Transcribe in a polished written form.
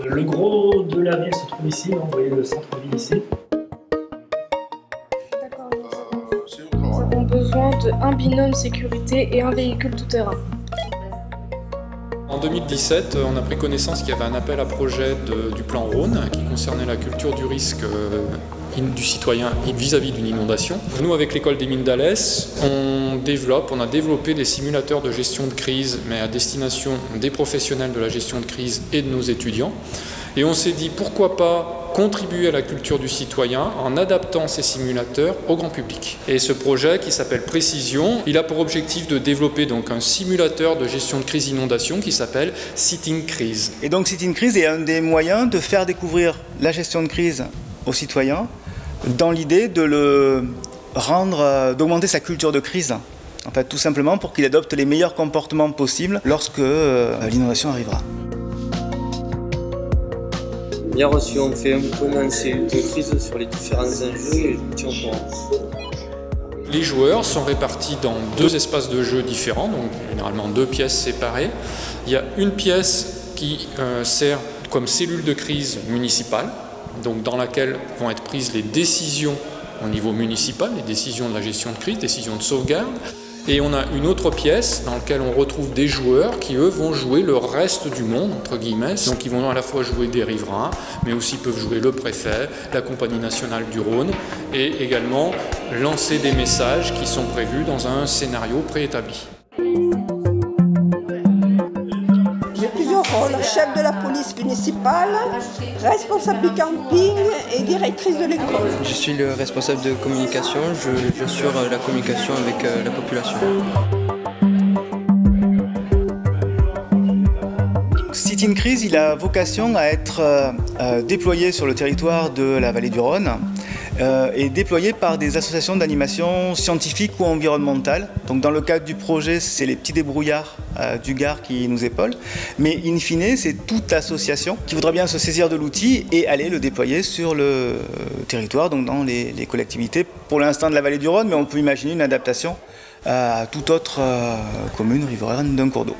Le gros de la ville se trouve ici, vous voyez le centre-ville ici. D'accord, nous avons besoin d'un binôme sécurité et un véhicule tout-terrain. En 2017, on a pris connaissance qu'il y avait un appel à projet du plan Rhône qui concernait la culture du risque du citoyen vis-à-vis d'une inondation. Nous, avec l'école des mines d'Alès, on a développé des simulateurs de gestion de crise, mais à destination des professionnels de la gestion de crise et de nos étudiants. Et on s'est dit, pourquoi pas contribuer à la culture du citoyen en adaptant ces simulateurs au grand public. Et ce projet, qui s'appelle Précision, il a pour objectif de développer donc un simulateur de gestion de crise inondation qui s'appelle Sitting Crise. Et donc Sitting Crise est un des moyens de faire découvrir la gestion de crise aux citoyens dans l'idée de d'augmenter sa culture de crise. En fait, tout simplement pour qu'il adopte les meilleurs comportements possibles lorsque l'inondation arrivera. Bien reçu, on fait un point de crise sur les différents enjeux et je vous tiens au courant. Les joueurs sont répartis dans deux espaces de jeu différents, donc généralement deux pièces séparées. Il y a une pièce qui sert comme cellule de crise municipale, donc dans laquelle vont être prises les décisions au niveau municipal, les décisions de la gestion de crise, décisions de sauvegarde. Et on a une autre pièce dans laquelle on retrouve des joueurs qui, eux, vont jouer le reste du monde, entre guillemets. Donc ils vont à la fois jouer des riverains, mais aussi peuvent jouer le préfet, la Compagnie nationale du Rhône, et également lancer des messages qui sont prévus dans un scénario préétabli. J'ai plusieurs rôles, chef de la police municipale, responsable du camping et directrice de l'école. Je suis le responsable de communication, j'assure la communication avec la population. Sitting Crise, il a vocation à être déployé sur le territoire de la vallée du Rhône et déployé par des associations d'animation scientifique ou environnementale. Donc dans le cadre du projet, c'est les petits débrouillards du Gard qui nous épaulent, mais in fine, c'est toute l'association qui voudra bien se saisir de l'outil et aller le déployer sur le territoire, donc dans les collectivités, pour l'instant de la vallée du Rhône, mais on peut imaginer une adaptation à toute autre commune riveraine d'un cours d'eau.